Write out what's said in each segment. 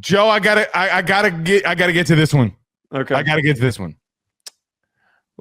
Joe, I gotta get to this one. Okay. I gotta get to this one.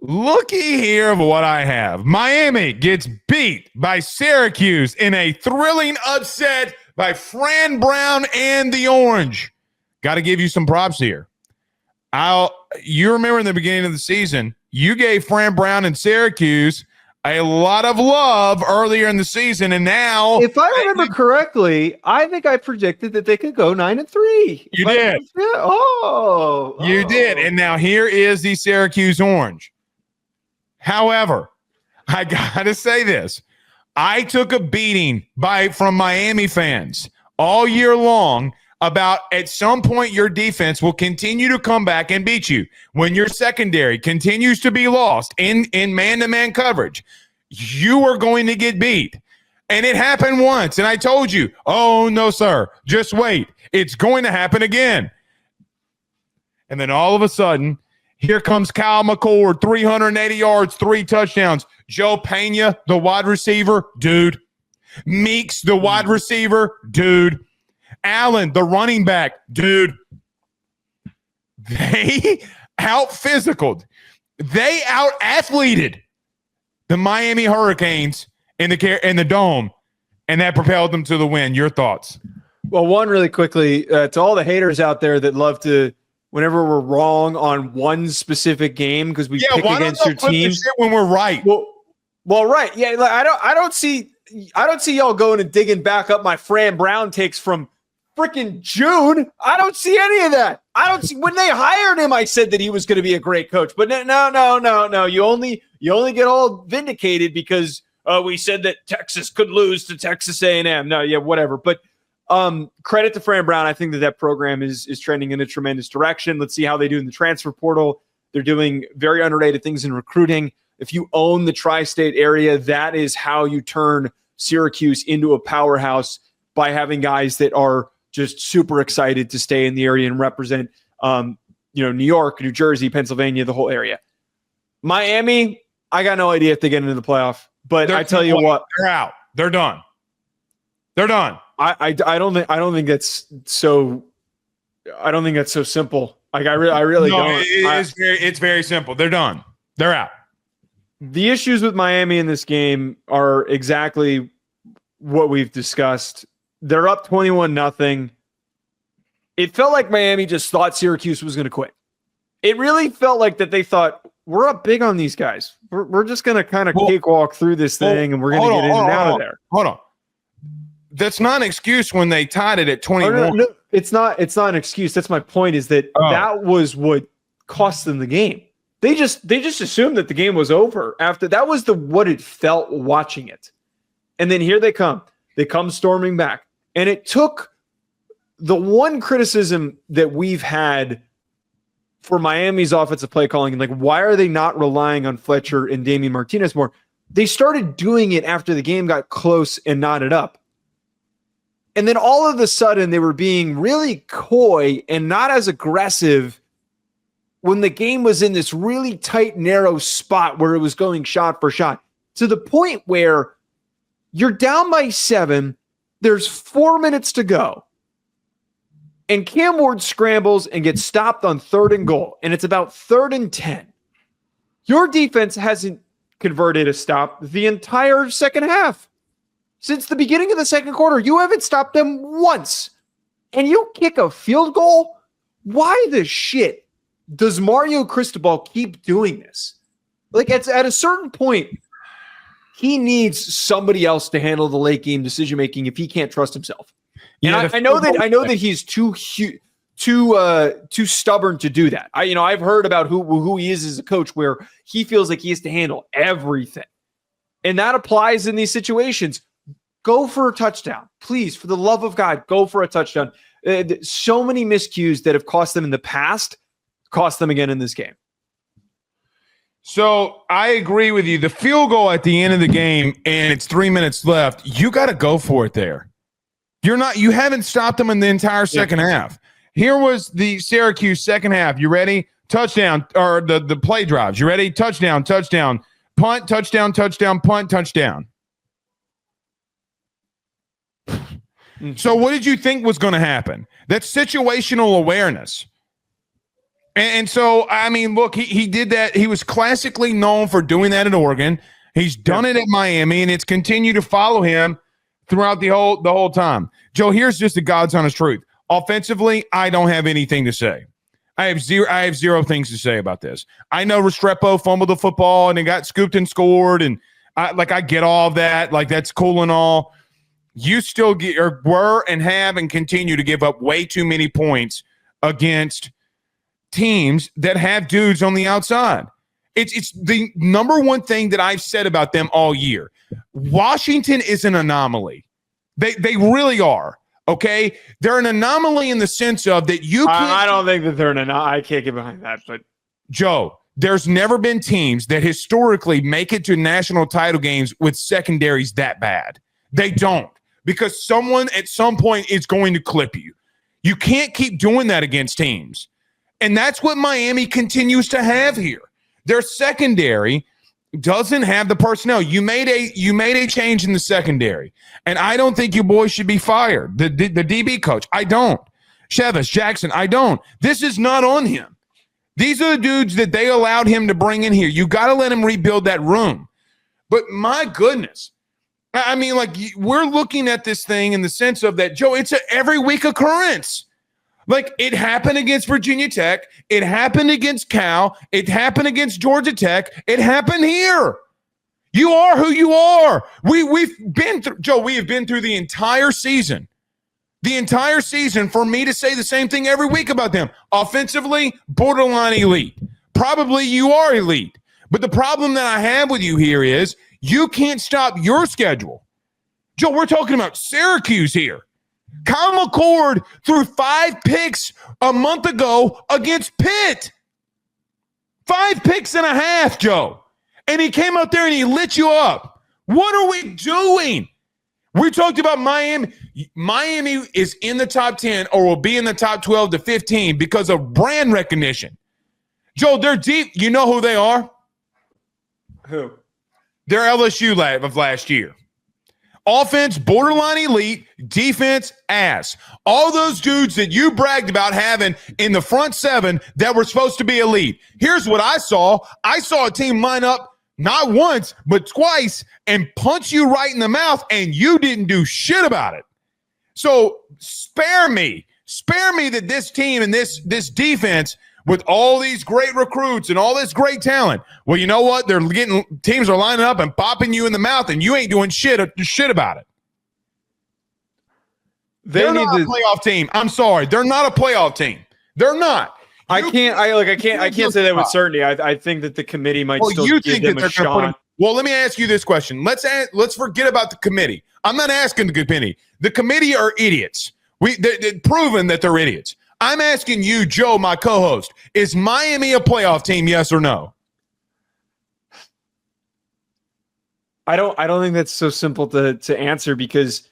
Looky here of what I have. Miami gets beat by Syracuse in a thrilling upset by Fran Brown and the Orange. Got to give you some props here. You remember in the beginning of the season, you gave Fran Brown and Syracuse a lot of love earlier in the season, and now, if I remember correctly, I think I predicted that they could go 9-3. You did. You did, and now here is the Syracuse Orange. However, I gotta say this: I took a beating from Miami fans all year long about at some point your defense will continue to come back and beat you when your secondary continues to be lost in man-to-man coverage. You are going to get beat. And it happened once, and I told you, oh, no, sir, just wait. It's going to happen again. And then all of a sudden, here comes Kyle McCord, 380 yards, 3 touchdowns. Joe Pena, the wide receiver, dude. Meeks, the wide receiver, dude. Allen, the running back, dude. They out-physicaled. They out-athleted the Miami Hurricanes in the Dome, and that propelled them to the win. Your thoughts? Well, one, really quickly, to all the haters out there that love to, whenever we're wrong on one specific game because we pick against your team, when we're right. Well, right, yeah. Like, I don't see y'all going and digging back up my Fran Brown takes from freaking June. I don't see any of that. I don't see when they hired him. I said that he was going to be a great coach, but no. You only get all vindicated because we said that Texas could lose to Texas A&M. No, yeah, whatever. But credit to Fran Brown. I think that program is trending in a tremendous direction. Let's see how they do in the transfer portal. They're doing very underrated things in recruiting. If you own the tri-state area, that is how you turn Syracuse into a powerhouse, by having guys that are just super excited to stay in the area and represent, New York, New Jersey, Pennsylvania, the whole area. Miami, I got no idea if they get into the playoff, but I tell you what, they're out. They're done. They're done. I don't think that's so. I don't think that's so simple. Like I really don't. It's very simple. They're done. They're out. The issues with Miami in this game are exactly what we've discussed. They're up 21-0. It felt like Miami just thought Syracuse was going to quit. It really felt like that they thought, we're up big on these guys. We're just going to kind of cakewalk through this thing, and we're going to get in and out of there. Hold on. That's not an excuse when they tied it at 21. No, it's not an excuse. That's my point, is that that was what cost them the game. They just assumed that the game was over after. That was what it felt watching it. And then here they come. They come storming back. And it took the one criticism that we've had for Miami's offensive play calling, like, why are they not relying on Fletcher and Damian Martinez more? They started doing it after the game got close and knotted up. And then all of a sudden they were being really coy and not as aggressive when the game was in this really tight, narrow spot where it was going shot for shot, to the point where you're down by 7. There's 4 minutes to go. And Cam Ward scrambles and gets stopped on 3rd and goal. And it's about 3rd and 10. Your defense hasn't converted a stop the entire second half. Since the beginning of the second quarter, you haven't stopped them once. And you kick a field goal? Why the shit does Mario Cristobal keep doing this? Like, at a certain point, he needs somebody else to handle the late game decision making if he can't trust himself. And I know that he's too stubborn to do that. I've heard about who he is as a coach, where he feels like he has to handle everything, and that applies in these situations. Go for a touchdown, please. For the love of God, go for a touchdown. So many miscues that have cost them in the past, cost them again in this game. So I agree with you. The field goal at the end of the game, and it's 3 minutes left. You got to go for it there. You haven't stopped them in the entire second half. Here was the Syracuse second half. You ready? Touchdown, or the play drives. You ready? Touchdown, punt, touchdown, punt, touchdown. So what did you think was going to happen? That's situational awareness. And so, I mean, look, he did that. He was classically known for doing that at Oregon. He's done it at Miami, and it's continued to follow him throughout the whole time. Joe, here's just the God's honest truth. Offensively, I don't have anything to say. I have zero things to say about this. I know Restrepo fumbled the football and it got scooped and scored, and I get all of that. Like, that's cool and all. You still were and have and continue to give up way too many points against teams that have dudes on the outside. It's the number one thing that I've said about them all year. Washington is an anomaly. They really are. Okay, they're an anomaly in the sense of that you can't. I don't think that they're an anomaly. I can't get behind that. But Joe, there's never been teams that historically make it to national title games with secondaries that bad. They don't, because someone at some point is going to clip you. You can't keep doing that against teams, and that's what Miami continues to have here. Their secondary doesn't have the personnel. You made a change in the secondary, and I don't think you boys should be fired. The DB coach, I don't. Chevis, Jackson, I don't. This is not on him. These are the dudes that they allowed him to bring in here. You got to let him rebuild that room. But my goodness, I mean, like, we're looking at this thing in the sense of that, Joe, it's an every week occurrence. Like, it happened against Virginia Tech. It happened against Cal. It happened against Georgia Tech. It happened here. You are who you are. We've been through, Joe, we have been through the entire season. The entire season for me to say the same thing every week about them. Offensively, borderline elite. Probably you are elite. But the problem that I have with you here is you can't stop your schedule. Joe, we're talking about Syracuse here. Kyle McCord threw 5 picks a month ago against Pitt. 5 picks and a half, Joe. And he came out there and he lit you up. What are we doing? We talked about Miami. Miami is in the top 10 or will be in the top 12 to 15 because of brand recognition. Joe, they're deep. You know who they are? Who? They're LSU of last year. Offense, borderline elite. Defense, ass. All those dudes that you bragged about having in the front 7 that were supposed to be elite. Here's what I saw. I saw a team line up not once, but twice and punch you right in the mouth, and you didn't do shit about it. So spare me that this team and this defense with all these great recruits and all this great talent. Well, you know what? Teams are lining up and popping you in the mouth, and you ain't doing shit about it. They're not a playoff team. I'm sorry. They're not a playoff team. They're not. I can't say that with certainty. I think that the committee might still give them a shot. Well, let me ask you this question. Let's forget about the committee. I'm not asking the committee. The committee are idiots. They're proven that they're idiots. I'm asking you, Joe, my co-host, is Miami a playoff team, yes or no? I don't think that's so simple to answer, because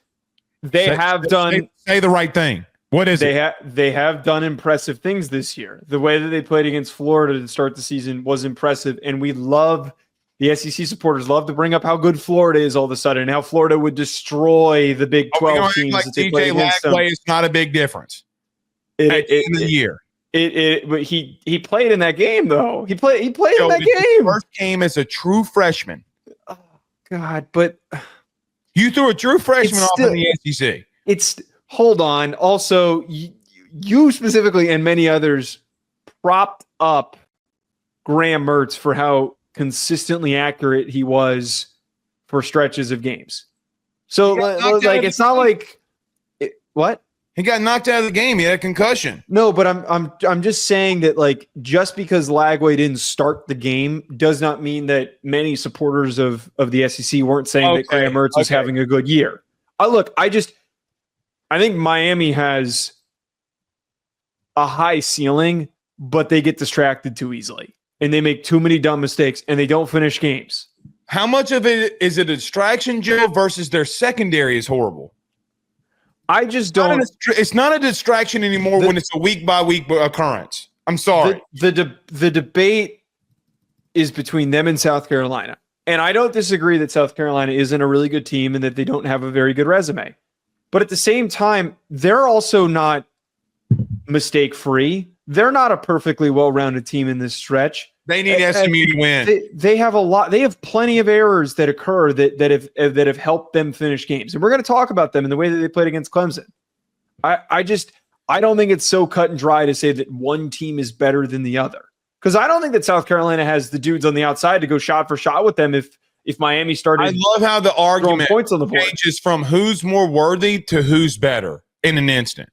they have done say the right thing. What is it? They have done impressive things this year. The way that they played against Florida to start the season was impressive, and the SEC supporters love to bring up how good Florida is all of a sudden, and how Florida would destroy the Big 12 teams like that they play against them. It's not a big difference. In the year. But he played in that game, though. He played in that game. First game as a true freshman. Oh God! But you threw a true freshman off in the SEC. Hold on. Also, you specifically and many others propped up Graham Mertz for how consistently accurate he was for stretches of games. So, like, it's not like what. He got knocked out of the game. He had a concussion. No, but I'm just saying that, like, just because Lagway didn't start the game does not mean that many supporters of the SEC weren't saying that Graham Mertz was having a good year. I think Miami has a high ceiling, but they get distracted too easily, and they make too many dumb mistakes, and they don't finish games. How much of it is a distraction, Joe, versus their secondary is horrible? I just don't. It's not a distraction anymore when it's a week by week occurrence. I'm sorry. The debate is between them and South Carolina, and I don't disagree that South Carolina isn't a really good team and that they don't have a very good resume. But at the same time, they're also not mistake-free. They're not a perfectly well-rounded team in this stretch. They need SMU to win. They have a lot. They have plenty of errors that occur that have helped them finish games, and we're going to talk about them in the way that they played against Clemson. I don't think it's so cut and dry to say that one team is better than the other, because I don't think that South Carolina has the dudes on the outside to go shot for shot with them if Miami started. I love how the argument points on the board changes from who's more worthy to who's better in an instant.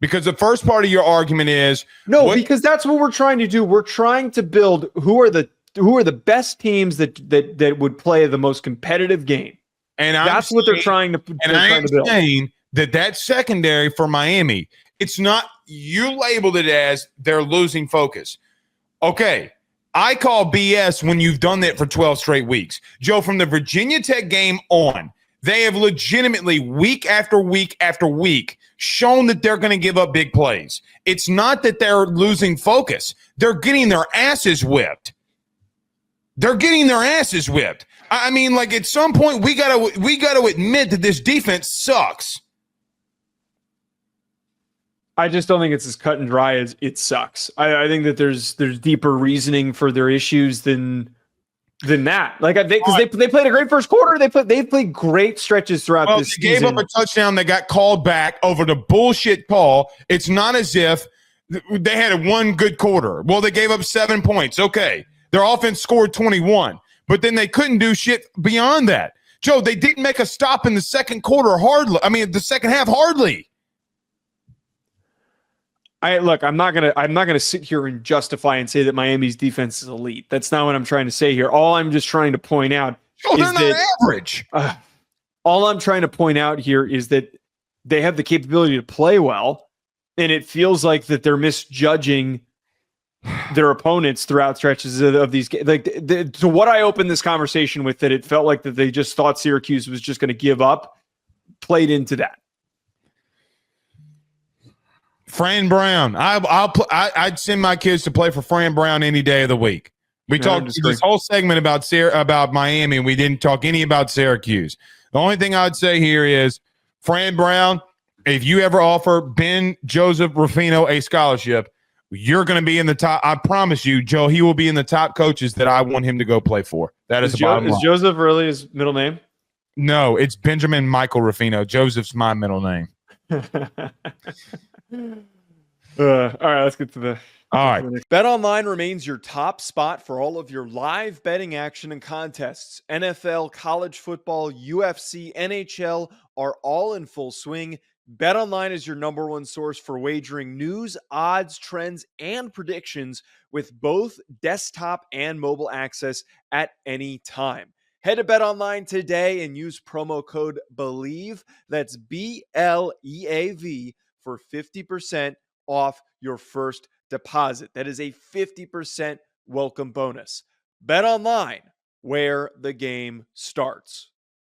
Because the first part of your argument is because that's what we're trying to do. We're trying to build who are the best teams that would play the most competitive game, and that's what they're trying to. And I'm saying that secondary for Miami, it's not, you labeled it as they're losing focus. Okay, I call BS when you've done that for 12 straight weeks, Joe. From the Virginia Tech game on, they have legitimately week after week after week shown that they're going to give up big plays. It's not that they're losing focus. They're getting their asses whipped. I mean, like, at some point we got to admit that this defense sucks. I just don't think it's as cut and dry as it sucks. I think that there's deeper reasoning for their issues than that. Like, because they played a great first quarter. They played great stretches throughout this season. They gave up a touchdown that got called back over the bullshit call. It's not as if they had one good quarter. Well, they gave up 7 points. Okay. Their offense scored 21, but then they couldn't do shit beyond that. Joe, they didn't make a stop in the second quarter hardly. I mean, the second half hardly. I'm not gonna sit here and justify and say that Miami's defense is elite. That's not what I'm trying to say here. All I'm just trying to point out is they're not average. All I'm trying to point out here is that they have the capability to play well, and it feels like that they're misjudging their opponents throughout stretches of these games. Like, to what I opened this conversation with, that it felt like that they just thought Syracuse was just going to give up, played into that. Fran Brown. I'd send my kids to play for Fran Brown any day of the week. We talked this whole segment about Miami, and we didn't talk any about Syracuse. The only thing I'd say here is, Fran Brown, if you ever offer Ben Joseph Ruffino a scholarship, you're going to be in the top. I promise you, Joe, he will be in the top coaches that I want him to go play for. That is the bottom line. Is Joseph really his middle name? No, it's Benjamin Michael Ruffino. Joseph's my middle name. All right, let's get to the. All right. BetOnline remains your top spot for all of your live betting action and contests. NFL, college football, UFC, NHL are all in full swing. BetOnline is your number one source for wagering news, odds, trends, and predictions, with both desktop and mobile access at any time. Head to BetOnline today and use promo code BELIEVE, that's BLEAV, for 50% off your first deposit. That is a 50% welcome bonus. BetOnline, where the game starts.